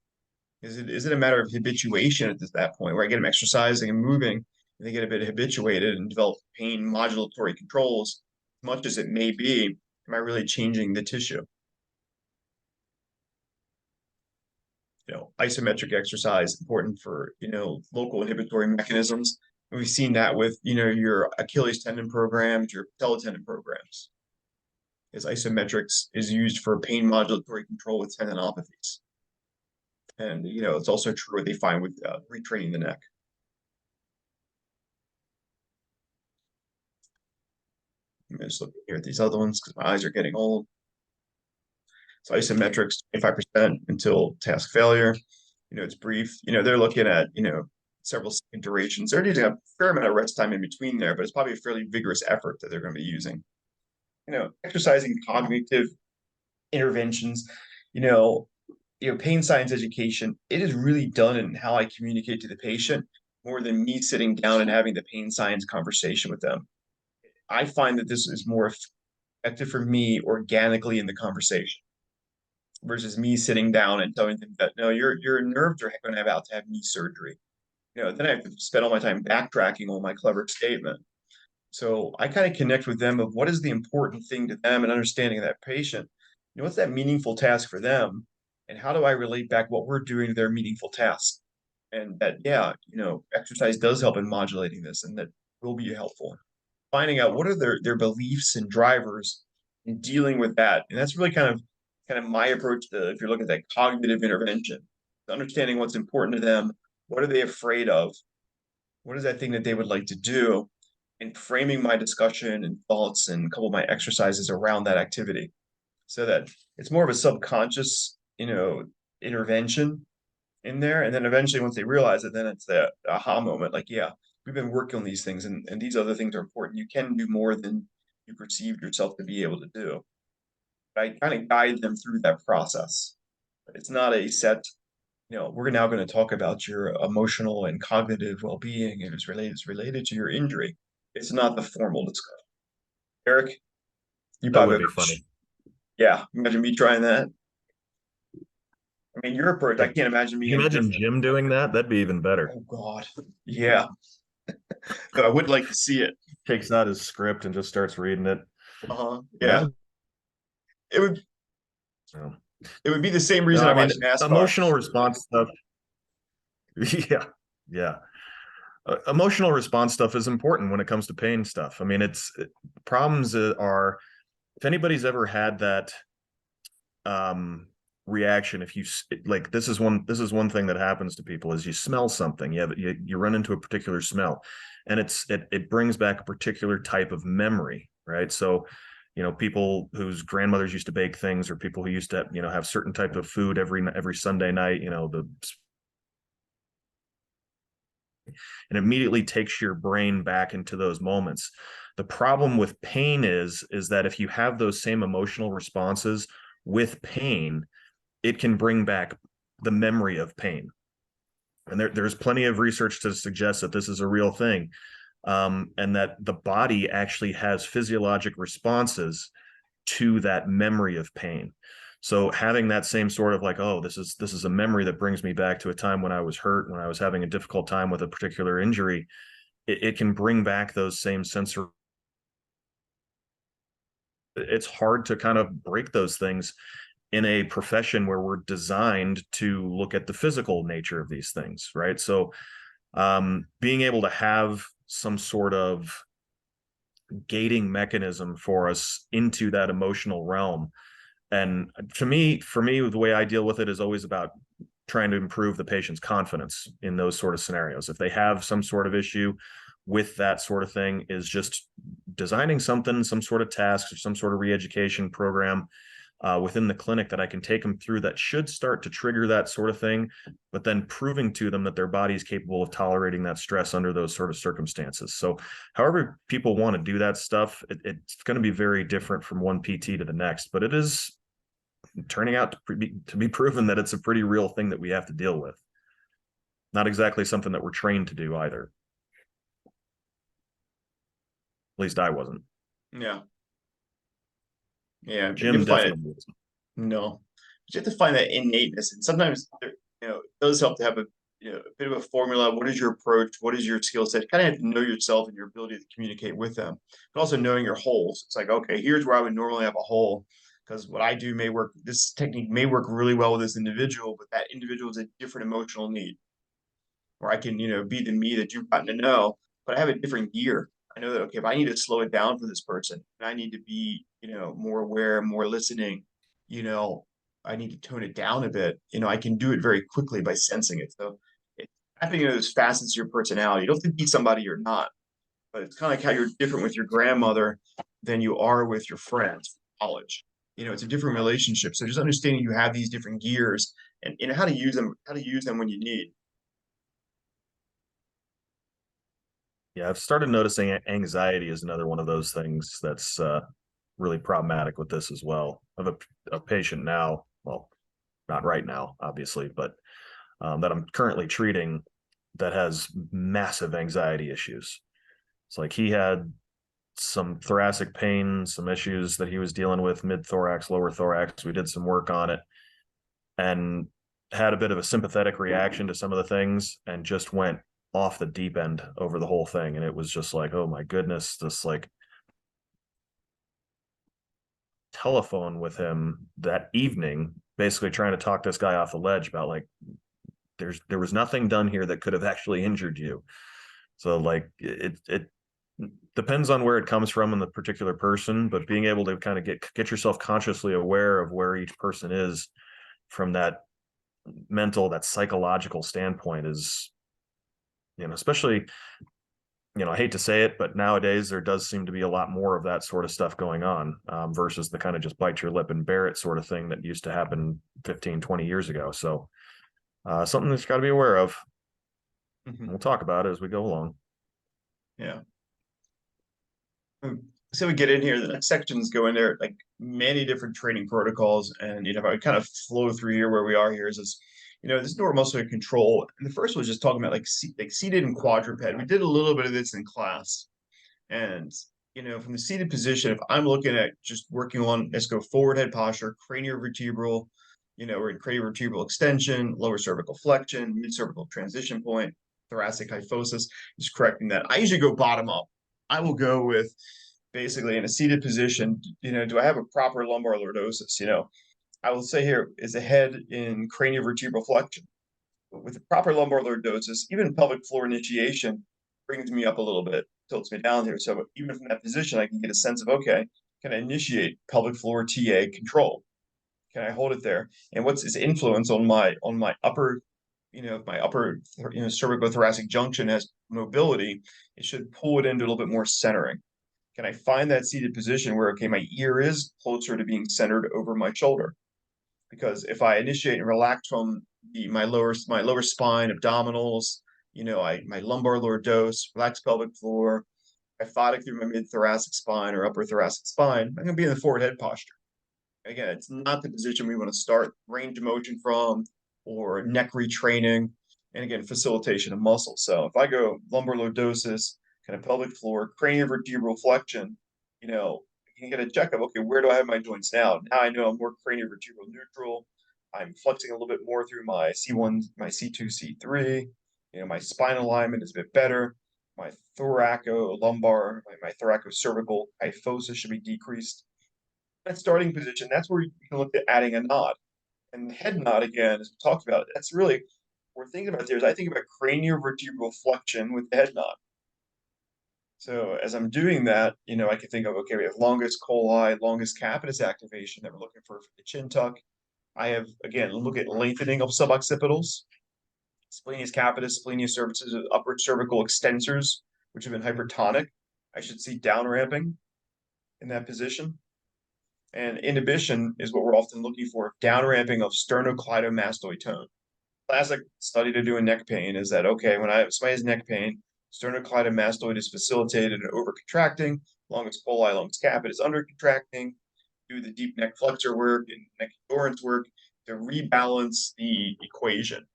S1: Is it a matter of habituation at that point, where I get them exercising and moving, and they get a bit habituated and develop pain modulatory controls, as much as it may be, am I really changing the tissue? Isometric exercise important for, local inhibitory mechanisms. And we've seen that with, your Achilles tendon programs, your patella tendon programs. is isometrics is used for pain modulatory control with tendinopathies. And, it's also true what they find with retraining the neck. I'm just looking here at these other ones because my eyes are getting old. So isometrics, 25% until task failure. It's brief. They're looking at, several second durations. They're using a fair amount of rest time in between there, but it's probably a fairly vigorous effort that they're going to be using. Exercising cognitive interventions, pain science education, it is really done in how I communicate to the patient more than me sitting down and having the pain science conversation with them. I find that this is more effective for me organically in the conversation versus me sitting down and telling them that, no, your nerves are going to have to have knee surgery. Then I have to spend all my time backtracking on my clever statement. So I kind of connect with them of what is the important thing to them and understanding that patient. What's that meaningful task for them? And how do I relate back what we're doing to their meaningful task? And that, yeah, exercise does help in modulating this and that will be helpful. Finding out what are their beliefs and drivers and dealing with that. And that's really kind of my approach to, if you're looking at that cognitive intervention, understanding what's important to them, what are they afraid of? What is that thing that they would like to do? And framing my discussion and thoughts and a couple of my exercises around that activity so that it's more of a subconscious, intervention in there. And then eventually once they realize it, then it's the aha moment, like, yeah, we've been working on these things and these other things are important. You can do more than you perceived yourself to be able to do. I kind of guide them through that process. It's not a set, we're now going to talk about your emotional and cognitive well-being and it's related to your injury. It's not the formal discussion. Eric, you
S5: That would
S1: probably
S5: be funny.
S1: Yeah, imagine me trying that. I mean, your approach, I can't imagine me.
S5: Can you imagine Jim doing that? That'd be even better.
S1: Oh God, yeah. No, I would like to see it.
S5: Takes out his script and just starts reading it.
S1: Yeah. It would.
S5: Yeah.
S1: It would be the same reason
S5: No,
S1: I
S5: I mean,
S1: watch NASCAR.
S5: emotional response stuff. Yeah. Emotional response stuff is important when it comes to pain stuff. I mean, problems are, if anybody's ever had that reaction, if you like, this is one thing that happens to people is you smell something, you run into a particular smell, and it brings back a particular type of memory, right? So people whose grandmothers used to bake things, or people who used to have certain type of food every Sunday night, and immediately takes your brain back into those moments. The problem with pain is that if you have those same emotional responses with pain, it can bring back the memory of pain. And there's plenty of research to suggest that this is a real thing, and that the body actually has physiologic responses to that memory of pain. So having that same sort of like, oh, this is a memory that brings me back to a time when I was hurt, when I was having a difficult time with a particular injury, it can bring back those same sensory. It's hard to kind of break those things in a profession where we're designed to look at the physical nature of these things, right? So being able to have some sort of gating mechanism for us into that emotional realm. And for me, the way I deal with it is always about trying to improve the patient's confidence in those sort of scenarios. If they have some sort of issue with that sort of thing, is just designing some sort of task or some sort of re-education program within the clinic that I can take them through that should start to trigger that sort of thing, but then proving to them that their body is capable of tolerating that stress under those sort of circumstances. So however people want to do that stuff, it's going to be very different from one PT to the next, but it is turning out to be proven that it's a pretty real thing that we have to deal with. Not exactly something that we're trained to do either. At least I wasn't.
S1: Yeah. Yeah.
S5: Jim definitely wasn't.
S1: No, but you have to find that innateness, and sometimes it does help to have a bit of a formula. What is your approach? What is your skill set? Kind of have to know yourself and your ability to communicate with them, but also knowing your holes. It's like, okay, here's where I would normally have a hole, because what I do may work. This technique may work really well with this individual, but that individual has a different emotional need. Or I can be the me that you've gotten to know, but I have a different gear. I know that, okay, if I need to slow it down for this person, and I need to be, more aware, more listening, you know, I need to tone it down a bit, I can do it very quickly by sensing it. So it's tapping into those facets of your personality. You don't have to be somebody you're not, but it's kind of like how you're different with your grandmother than you are with your friends from college. It's a different relationship. So just understanding you have these different gears and, how to use them when you need.
S5: Yeah, I've started noticing anxiety is another one of those things that's really problematic with this as well. I have a patient now, well, not right now, obviously, but that I'm currently treating that has massive anxiety issues. It's like he had some thoracic pain, some issues that he was dealing with, mid thorax, lower thorax. We did some work on it and had a bit of a sympathetic reaction to some of the things and just went off the deep end over the whole thing. And it was just like, oh my goodness, this like telephone with him that evening, basically trying to talk this guy off the ledge about like, there was nothing done here that could have actually injured you. So like it depends on where it comes from in the particular person, but being able to kind of get yourself consciously aware of where each person is from that mental, that psychological standpoint is, especially, I hate to say it, but nowadays there does seem to be a lot more of that sort of stuff going on versus the kind of just bite your lip and bear it sort of thing that used to happen 15, 20 years ago. So something that's got to be aware of.
S1: Mhm.
S5: We'll talk about it as we go along.
S1: Yeah. So we get in here, the next sections go in there, like many different training protocols. And, if I kind of flow through here where we are here is this, this neuromuscular control. And the first was just talking about like seated and quadruped. We did a little bit of this in class. And, from the seated position, if I'm looking at just working on, let's go forward head posture, craniovertebral, we're in craniovertebral extension, lower cervical flexion, mid-cervical transition point, thoracic kyphosis, just correcting that. I usually go bottom up. I will go with basically in a seated position, do I have a proper lumbar lordosis? I will say here is the head in craniovertebral flexion. With the proper lumbar lordosis, even pelvic floor initiation brings me up a little bit, tilts me down here. So even from that position, I can get a sense of, okay, can I initiate pelvic floor TA control? Can I hold it there? And what's its influence on my upper, my upper, cervicothoracic junction has mobility? It should pull it into a little bit more centering. Can I find that seated position where, okay, my ear is closer to being centered over my shoulder? Because if I initiate and relax from my lower spine, abdominals, my lumbar lordosis, relax pelvic floor, kyphotic through my mid thoracic spine or upper thoracic spine, I'm going to be in the forward head posture. Again, it's not the position we want to start range of motion from or neck retraining. And again, facilitation of muscle. So if I go lumbar lordosis, kind of pelvic floor, craniovertebral flexion, you can get a checkup. Okay, where do I have my joints now? Now I know I'm more craniovertebral neutral. I'm flexing a little bit more through my C1, my C2, C3. My spine alignment is a bit better. My thoracolumbar, my thoracocervical kyphosis should be decreased. That starting position, that's where you can look at adding a nod. And the head nod, again, as we talked about, that's really what we're thinking about there is I think about craniovertebral flexion with the head nod. So as I'm doing that, I can think of, okay, we have longus coli, longus capitis activation that we're looking for the chin tuck. I have, again, look at lengthening of suboccipitals, splenius capitis, splenius cervicis, upper cervical extensors, which have been hypertonic. I should see down ramping in that position. And inhibition is what we're often looking for, down ramping of sternocleidomastoid tone. Classic study to do in neck pain is that, okay, when somebody has neck pain, sternocleidomastoid is facilitated and over-contracting, longus coli, longus caput is under-contracting, do the deep neck flexor work and neck endurance work to rebalance the equation.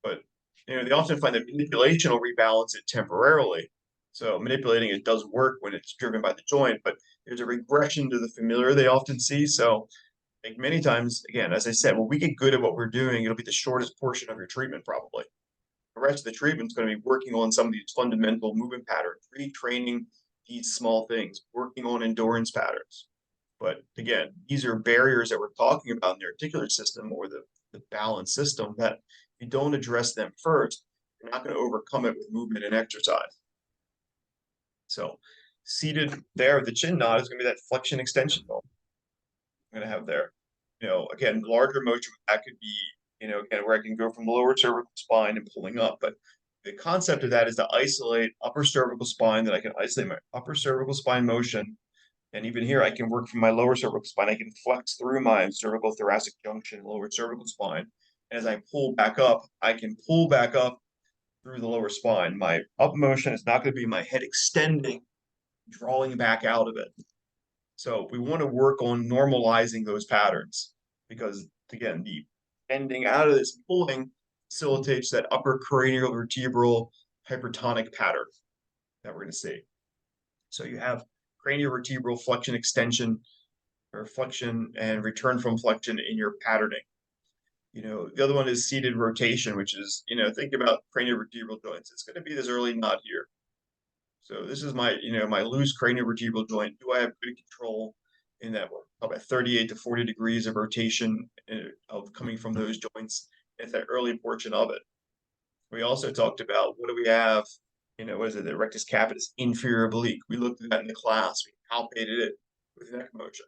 S1: But, they often find that manipulation will rebalance it temporarily. So manipulating it does work when it's driven by the joint, but there's a regression to the familiar they often see. So like many times, again, as I said, when we get good at what we're doing, it'll be the shortest portion of your treatment probably. The rest of the treatment is going to be working on some of these fundamental movement patterns, retraining these small things, working on endurance patterns. But again, these are barriers that we're talking about in the articular system or the balance system that if you don't address them first, you're not going to overcome it with movement and exercise. So seated there with the chin nod is going to be that flexion extension moment I'm going to have there. Again, larger motion that could be, again, where I can go from the lower cervical spine and pulling up. But the concept of that is to isolate upper cervical spine, that I can isolate my upper cervical spine motion. And even here, I can work from my lower cervical spine. I can flex through my cervical thoracic junction, lower cervical spine. As I pull back up, I can pull back up through the lower spine. My up motion is not going to be my head extending, drawing back out of it. So we want to work on normalizing those patterns because, again, the bending out of this pulling facilitates that upper cranial vertebral hypertonic pattern that we're going to see. So you have cranial vertebral flexion extension or flexion and return from flexion in your patterning. The other one is seated rotation, which is, think about cranial vertebral joints. It's going to be this early nod here. So this is my, my loose cranial vertebral joint. Do I have good control in that one? About 38 to 40 degrees of rotation of coming from those joints at that early portion of it. We also talked about what do we have, what is it, the rectus capitis inferior oblique. We looked at that in the class. We palpated it with neck motion.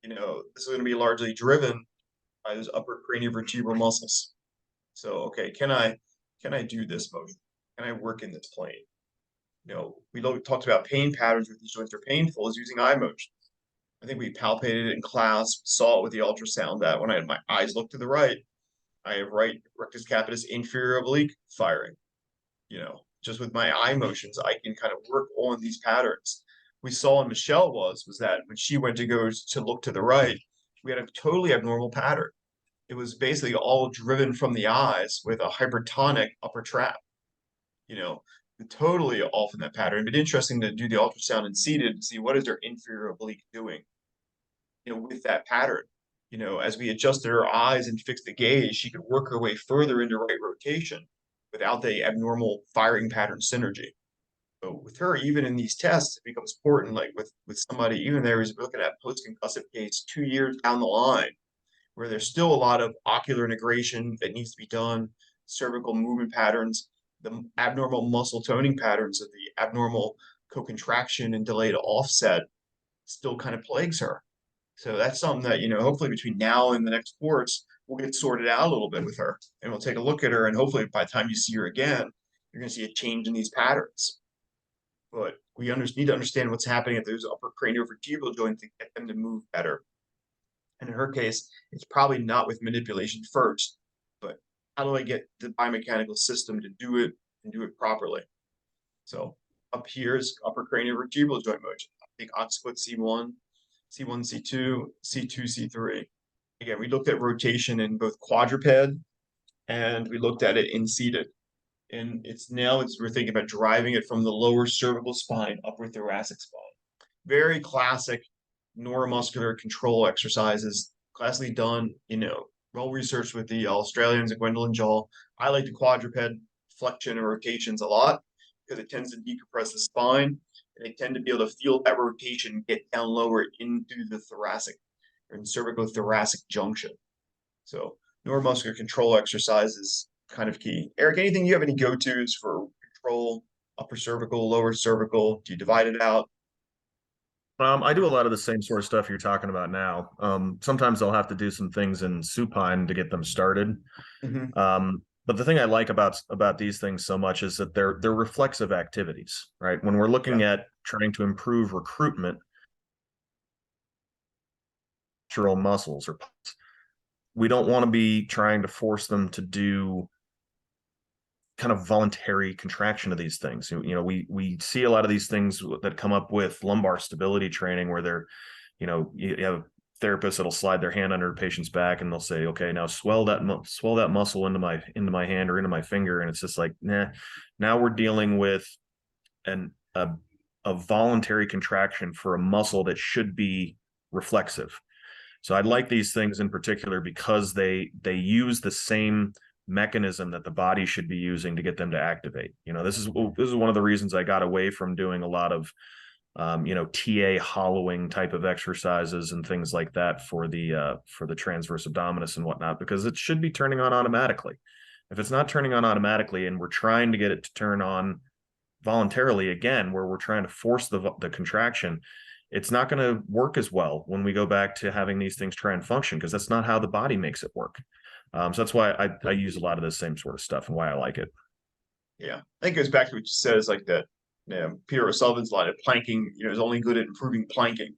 S1: This is going to be largely driven by those upper cranial vertebral muscles. So, okay, can I do this motion? Can I work in this plane? We talked about pain patterns where these joints are painful is using eye motion. I think we palpated it in class, saw it with the ultrasound that when I had my eyes look to the right, I have right rectus capitis inferior oblique firing. Just with my eye motions, I can kind of work on these patterns. We saw in Michelle was that when she went to go to look to the right, we had a totally abnormal pattern. It was basically all driven from the eyes with a hypertonic upper trap. Totally off in that pattern. But interesting to do the ultrasound and seated to see what is their inferior oblique doing, with that pattern. As we adjusted her eyes and fixed the gaze, she could work her way further into right rotation without the abnormal firing pattern synergy. So with her, even in these tests, it becomes important, like with somebody, even there is looking at post-concussive case 2 years down the line, where there's still a lot of ocular integration that needs to be done, cervical movement patterns, the abnormal muscle toning patterns of the abnormal co-contraction and delayed offset still kind of plagues her. So that's something that, hopefully between now and the next course, we'll get sorted out a little bit with her. And we'll take a look at her. And hopefully by the time you see her again, you're going to see a change in these patterns. But we need to understand what's happening at those upper cranial vertebral joints to get them to move better. And in her case, it's probably not with manipulation first, but how do I get the biomechanical system to do it and do it properly? So up here is upper cranial vertebral joint motion. I think occiput C1, C2, C3. Again, we looked at rotation in both quadruped and we looked at it in seated. And we're thinking about driving it from the lower cervical spine, upper thoracic spine. Very classic neuromuscular control exercises, classically done, well researched with the Australians and Gwendolyn Jall. I like the quadruped flexion and rotations a lot because it tends to decompress the spine and they tend to be able to feel that rotation get down lower into the thoracic and cervical thoracic junction. So neuromuscular control exercise is kind of key. Eric, anything you have any go-tos for control, upper cervical, lower cervical? Do you divide it out?
S5: I do a lot of the same sort of stuff you're talking about now. Sometimes I'll have to do some things in supine to get them started. But the thing I like about these things so much is that they're reflexive activities, right? When we're looking at trying to improve recruitment, natural muscles, or we don't want to be trying to force them to do kind of voluntary contraction of these things. We see a lot of these things that come up with lumbar stability training where they're, you have therapists that'll slide their hand under a patient's back and they'll say, okay, now swell that muscle into my hand or into my finger. And it's just like, nah, now we're dealing with a voluntary contraction for a muscle that should be reflexive. So I like these things in particular because they use the same mechanism that the body should be using to get them to activate. This is one of the reasons I got away from doing a lot of TA hollowing type of exercises and things like that for the transverse abdominis and whatnot, because it should be turning on automatically. If it's not turning on automatically and we're trying to get it to turn on voluntarily again, where we're trying to force the contraction, it's not going to work as well when we go back to having these things try and function, because that's not how the body makes it work. So that's why I use a lot of the same sort of stuff and why I like it.
S1: Yeah, I think it goes back to what you said, is like that, Peter O'Sullivan's line of planking, is only good at improving planking.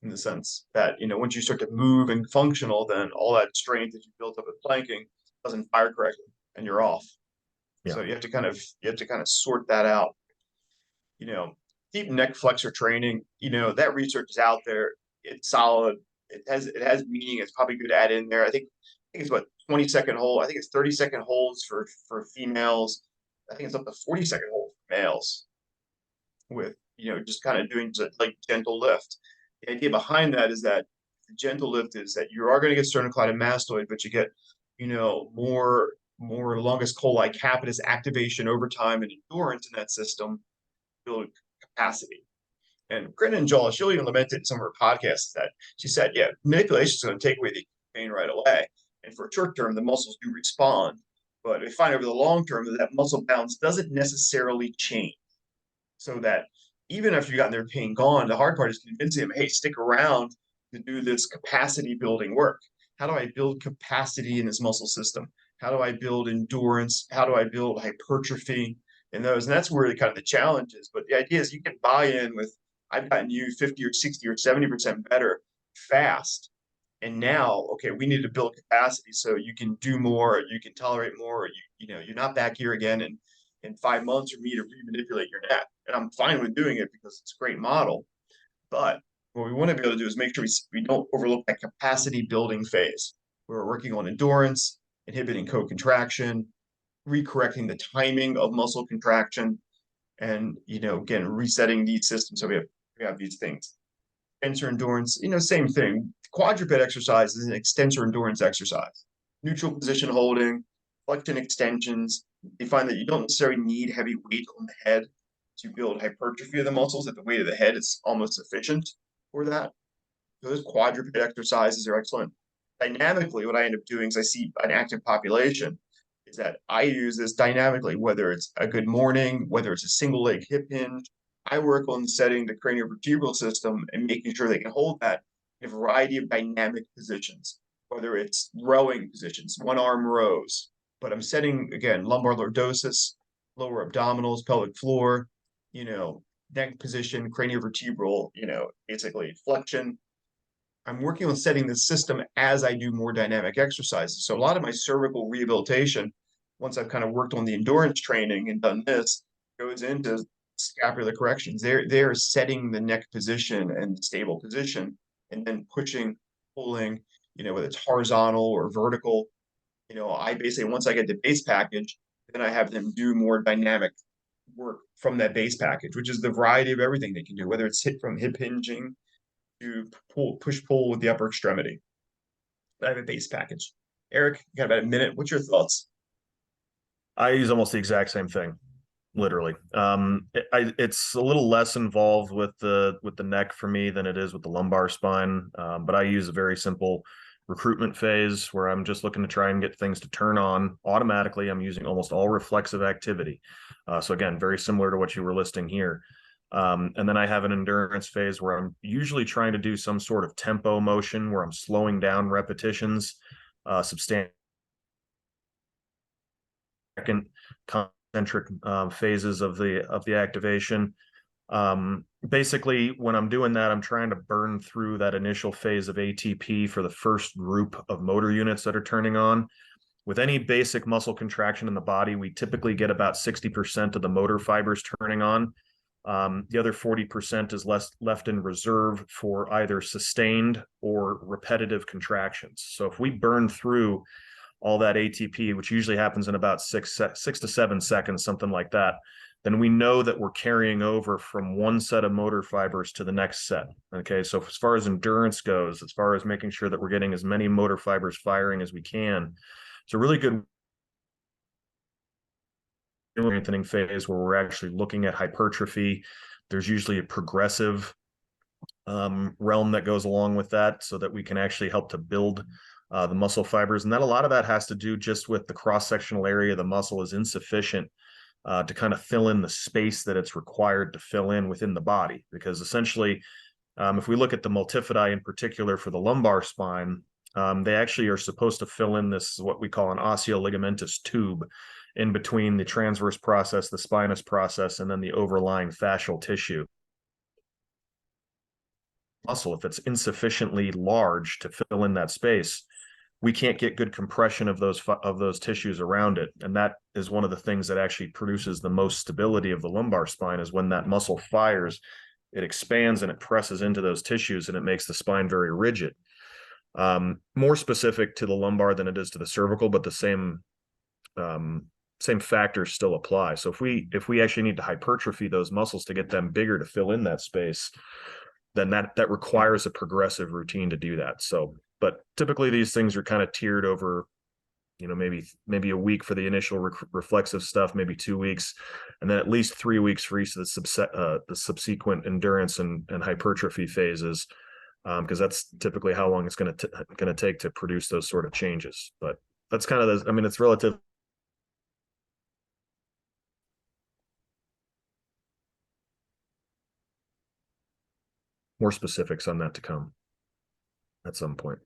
S1: In the sense that, once you start to move and functional, then all that strength that you built up with planking doesn't fire correctly and you're off.
S5: Yeah.
S1: So you have to kind of sort that out. Deep neck flexor training, that research is out there. It's solid. It has meaning. It's probably good to add in there. I think it's what, 20-second hold. I think it's 30-second holds for females. I think it's up to 40-second hold for males with, just kind of doing like gentle lift. The idea behind that is that the gentle lift is that you are going to get sternocleidomastoid and mastoid, but you get, more longus coli capitis activation over time and endurance in that system, build capacity. And Brennan Jolla, she'll even lament it in some of her podcasts that she said, yeah, manipulation is going to take away the pain right away. And for short term, the muscles do respond. But we find over the long term that muscle balance doesn't necessarily change. So that even after you've gotten their pain gone, the hard part is convincing them, hey, stick around to do this capacity building work. How do I build capacity in this muscle system? How do I build endurance? How do I build hypertrophy in those? And that's where kind of the challenge is. But the idea is you can buy in with, I've gotten you 50 or 60 or 70% better fast. And now, okay, we need to build capacity so you can do more, you can tolerate more, you're not back here again in 5 months for me to re-manipulate your neck. And I'm fine with doing it because it's a great model. But what we want to be able to do is make sure we don't overlook that capacity building phase where we're working on endurance, inhibiting co-contraction, recorrecting the timing of muscle contraction, and, again, resetting these systems. So we have these things. Extensor endurance, same thing. Quadruped exercise is an extensor endurance exercise. Neutral position holding, flexion extensions. They find that you don't necessarily need heavy weight on the head to build hypertrophy of the muscles, that the weight of the head is almost sufficient for that. So those quadruped exercises are excellent. Dynamically, what I end up doing is I see an active population is that I use this dynamically, whether it's a good morning, whether it's a single leg hip hinge. I work on setting the craniovertebral system and making sure they can hold that in a variety of dynamic positions, whether it's rowing positions, one arm rows, but I'm setting, again, lumbar lordosis, lower abdominals, pelvic floor, neck position, craniovertebral, basically flexion. I'm working on setting the system as I do more dynamic exercises. So a lot of my cervical rehabilitation, once I've kind of worked on the endurance training and done this, goes into scapular corrections. They're setting the neck position and stable position, and then pushing, pulling, whether it's horizontal or vertical. I basically, once I get the base package, then I have them do more dynamic work from that base package, which is the variety of everything they can do, whether it's from hip hinging to push-pull with the upper extremity. I have a base package. Eric, you got about a minute. What's your thoughts?
S5: I use almost the exact same thing, literally. It's a little less involved with the neck for me than it is with the lumbar spine, but I use a very simple recruitment phase where I'm just looking to try and get things to turn on automatically. I'm using almost all reflexive activity. So again, very similar to what you were listing here. And then I have an endurance phase where I'm usually trying to do some sort of tempo motion where I'm slowing down repetitions, substantial concentric phases of the activation. Basically, when I'm doing that, I'm trying to burn through that initial phase of ATP for the first group of motor units that are turning on. With any basic muscle contraction in the body, we typically get about 60% of the motor fibers turning on. The other 40% is left in reserve for either sustained or repetitive contractions. So if we burn through all that ATP, which usually happens in about 6 to 7 seconds, something like that, then we know that we're carrying over from one set of motor fibers to the next set. Okay, so as far as endurance goes, as far as making sure that we're getting as many motor fibers firing as we can, it's a really good strengthening phase where we're actually looking at hypertrophy. There's usually a progressive realm that goes along with that so that we can actually help to build the muscle fibers. And that a lot of that has to do just with the cross-sectional area of the muscle is insufficient to kind of fill in the space that it's required to fill in within the body. Because essentially, if we look at the multifidi in particular for the lumbar spine, they actually are supposed to fill in this, what we call an osteoligamentous tube in between the transverse process, the spinous process, and then the overlying fascial tissue. Muscle, if it's insufficiently large to fill in that space, we can't get good compression of those tissues around it. And that is one of the things that actually produces the most stability of the lumbar spine, is when that muscle fires, it expands and it presses into those tissues and it makes the spine very rigid. More specific to the lumbar than it is to the cervical, but the same factors still apply. So if we actually need to hypertrophy those muscles to get them bigger to fill in that space, then that requires a progressive routine to do that. So, but typically these things are kind of tiered over, maybe a week for the initial reflexive stuff, maybe 2 weeks, and then at least 3 weeks for each of the subsequent endurance and hypertrophy phases, because that's typically how long it's going to take to produce those sort of changes. But that's kind of it's relative. More specifics on that to come at some point.